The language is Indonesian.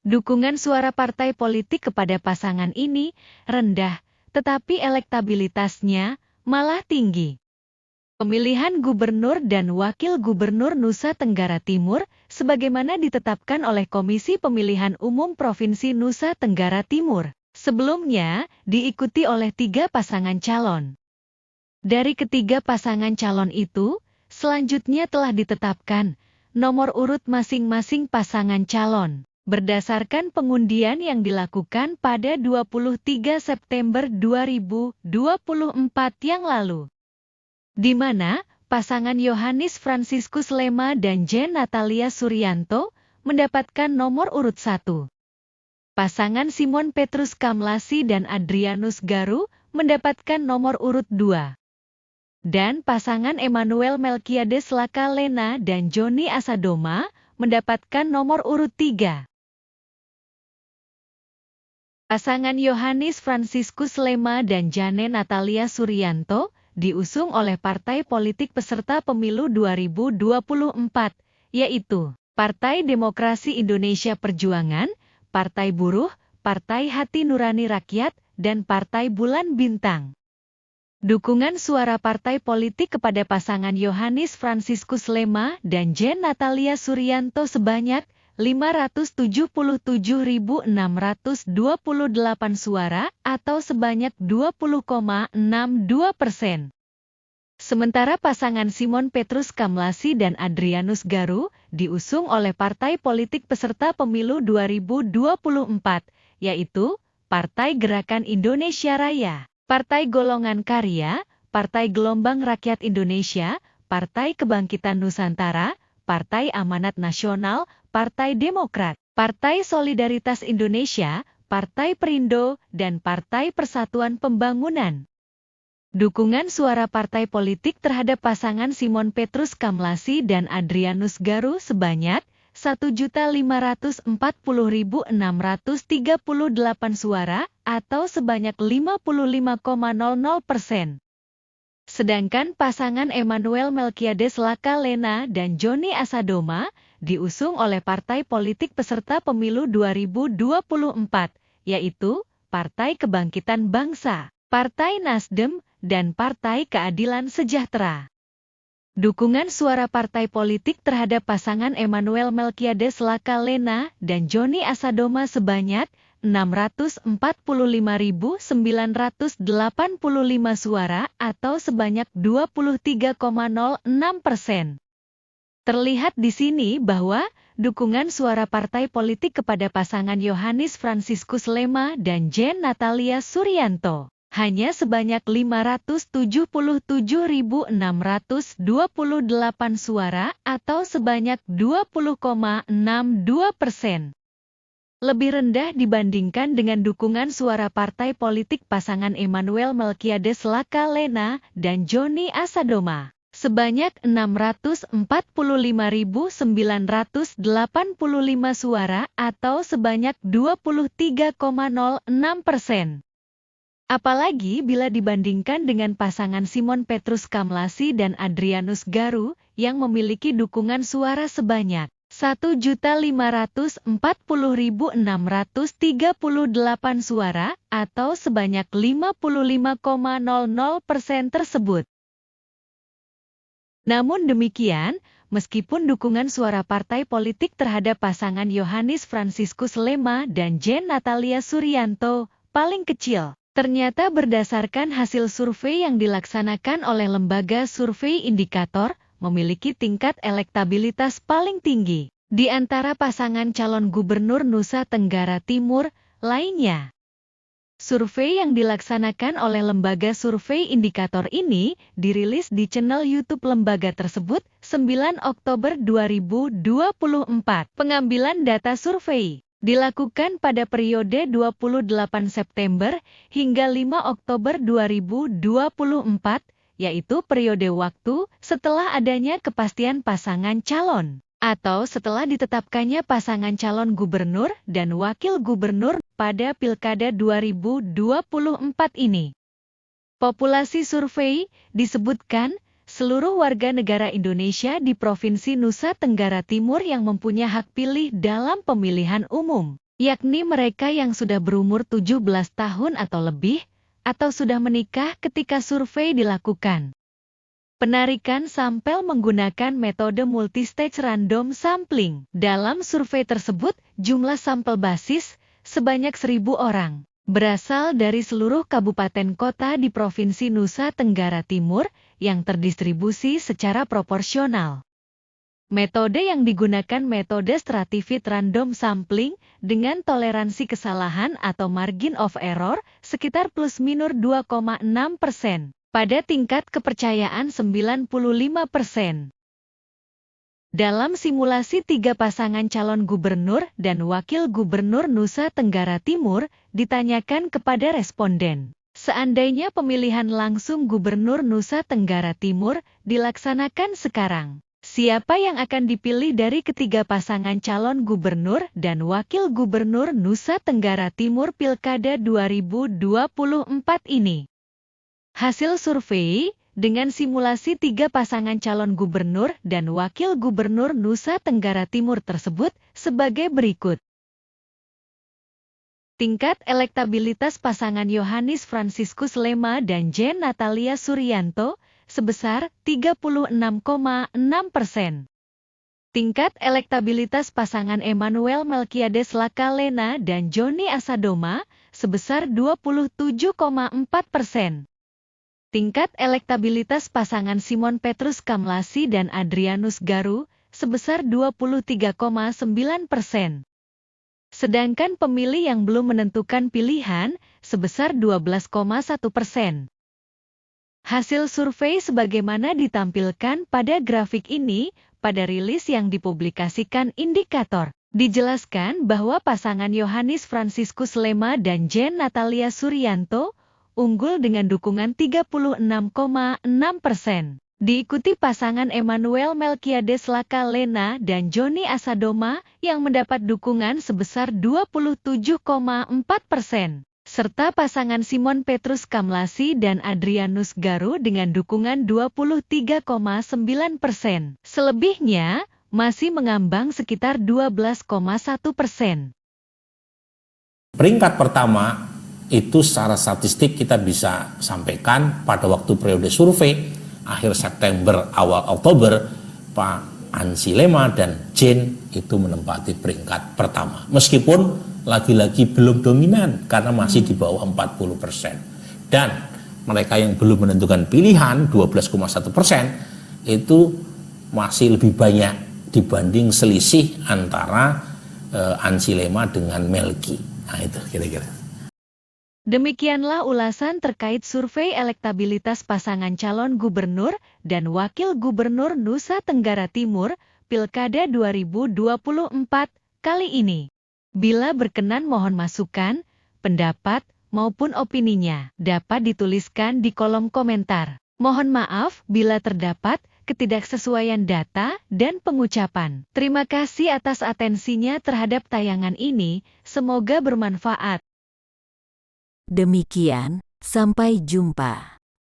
Dukungan suara partai politik kepada pasangan ini rendah, tetapi elektabilitasnya malah tinggi. Pemilihan gubernur dan wakil gubernur Nusa Tenggara Timur, sebagaimana ditetapkan oleh Komisi Pemilihan Umum Provinsi Nusa Tenggara Timur, sebelumnya diikuti oleh 3 pasangan calon. Dari ketiga pasangan calon itu, selanjutnya telah ditetapkan nomor urut masing-masing pasangan calon, berdasarkan pengundian yang dilakukan pada 23 September 2024 yang lalu, di mana pasangan Yohanis Franciscus Lema dan Jen Natalia Suryanto mendapatkan nomor urut 1. Pasangan Simon Petrus Kamlasi dan Adrianus Garu mendapatkan nomor urut 2. Dan pasangan Emmanuel Melkiades Laka Lena dan Joni Asadoma mendapatkan nomor urut 3. Pasangan Yohanis Franciscus Lema dan Jane Natalia Suryanto diusung oleh partai politik peserta pemilu 2024, yaitu Partai Demokrasi Indonesia Perjuangan, Partai Buruh, Partai Hati Nurani Rakyat, dan Partai Bulan Bintang. Dukungan suara partai politik kepada pasangan Yohanis Franciscus Lema dan Jen Natalia Suryanto sebanyak 577.628 suara atau sebanyak 20,62%. Sementara pasangan Simon Petrus Kamlasi dan Adrianus Garu diusung oleh partai politik peserta pemilu 2024, yaitu Partai Gerakan Indonesia Raya, Partai Golongan Karya, Partai Gelombang Rakyat Indonesia, Partai Kebangkitan Nusantara, Partai Amanat Nasional, Partai Demokrat, Partai Solidaritas Indonesia, Partai Perindo, dan Partai Persatuan Pembangunan. Dukungan suara partai politik terhadap pasangan Simon Petrus Kamlasi dan Adrianus Garu sebanyak 1.540.638 suara atau sebanyak 55,00%. Sedangkan pasangan Emmanuel Melkiades Laka Lena dan Joni Asadoma diusung oleh partai politik peserta pemilu 2024, yaitu Partai Kebangkitan Bangsa, Partai Nasdem, dan Partai Keadilan Sejahtera. Dukungan suara partai politik terhadap pasangan Emmanuel Melkiades Laka Lena dan Joni Asadoma sebanyak 645.985 suara atau sebanyak 23,06%. Terlihat di sini bahwa dukungan suara partai politik kepada pasangan Yohanis Franciscus Lema dan Jen Natalia Suryanto hanya sebanyak 577.628 suara atau sebanyak 20,62%. Lebih rendah dibandingkan dengan dukungan suara partai politik pasangan Emmanuel Melkiades Laka Lena dan Joni Asadoma sebanyak 645.985 suara atau sebanyak 23,06%. Apalagi bila dibandingkan dengan pasangan Simon Petrus Kamlasi dan Adrianus Garu yang memiliki dukungan suara sebanyak 1.540.638 suara atau sebanyak 55,00% tersebut. Namun demikian, meskipun dukungan suara partai politik terhadap pasangan Yohanis Franciscus Lema dan Jen Natalia Suryanto paling kecil, ternyata berdasarkan hasil survei yang dilaksanakan oleh lembaga survei indikator, memiliki tingkat elektabilitas paling tinggi di antara pasangan calon gubernur Nusa Tenggara Timur lainnya. Survei yang dilaksanakan oleh lembaga survei indikator ini dirilis di channel YouTube lembaga tersebut 9 Oktober 2024. Pengambilan data survei dilakukan pada periode 28 September hingga 5 Oktober 2024, yaitu periode waktu setelah adanya kepastian pasangan calon atau setelah ditetapkannya pasangan calon gubernur dan wakil gubernur pada Pilkada 2024 ini. Populasi survei disebutkan seluruh warga negara Indonesia di Provinsi Nusa Tenggara Timur yang mempunyai hak pilih dalam pemilihan umum yakni mereka yang sudah berumur 17 tahun atau lebih, atau sudah menikah ketika survei dilakukan. Penarikan sampel menggunakan metode multistage random sampling. Dalam survei tersebut, jumlah sampel basis sebanyak 1.000 orang, berasal dari seluruh kabupaten kota di Provinsi Nusa Tenggara Timur yang terdistribusi secara proporsional. Metode yang digunakan metode stratified random sampling dengan toleransi kesalahan atau margin of error sekitar plus minus 2,6%. Pada tingkat kepercayaan 95%. Dalam simulasi 3 pasangan calon gubernur dan wakil gubernur Nusa Tenggara Timur, ditanyakan kepada responden, seandainya pemilihan langsung gubernur Nusa Tenggara Timur dilaksanakan sekarang, siapa yang akan dipilih dari ketiga pasangan calon gubernur dan wakil gubernur Nusa Tenggara Timur Pilkada 2024 ini? Hasil survei, dengan simulasi 3 pasangan calon gubernur dan wakil gubernur Nusa Tenggara Timur tersebut sebagai berikut. Tingkat elektabilitas pasangan Yohanis Franciscus Lema dan Jen Natalia Suryanto sebesar 36,6%. Tingkat elektabilitas pasangan Emmanuel Melkiades Lakalena dan Joni Asadoma sebesar 27,4%. Tingkat elektabilitas pasangan Simon Petrus Kamlasi dan Adrianus Garu sebesar 23,9%. Sedangkan pemilih yang belum menentukan pilihan sebesar 12,1%. Hasil survei sebagaimana ditampilkan pada grafik ini, pada rilis yang dipublikasikan Indikator, dijelaskan bahwa pasangan Yohanis Franciscus Lema dan Jen Natalia Suryanto unggul dengan dukungan 36,6%. Diikuti pasangan Emmanuel Melkiades Lakalena dan Joni Asadoma yang mendapat dukungan sebesar 27,4%. Serta pasangan Simon Petrus Kamlasi dan Adrianus Garu dengan dukungan 23,9%. Selebihnya, masih mengambang sekitar 12,1%. Peringkat pertama, itu secara statistik kita bisa sampaikan pada waktu periode survei akhir September awal Oktober, Pak Ansi Lema dan Jen itu menempati peringkat pertama, meskipun lagi-lagi belum dominan karena masih di bawah 40%. Dan mereka yang belum menentukan pilihan 12,1% itu masih lebih banyak dibanding selisih antara Ansi Lema dengan Melki. Nah itu kira-kira. Demikianlah ulasan terkait survei elektabilitas pasangan calon gubernur dan wakil gubernur Nusa Tenggara Timur, Pilkada 2024 kali ini. Bila berkenan mohon masukan, pendapat, maupun opininya dapat dituliskan di kolom komentar. Mohon maaf bila terdapat ketidaksesuaian data dan pengucapan. Terima kasih atas atensinya terhadap tayangan ini, semoga bermanfaat. Demikian, sampai jumpa.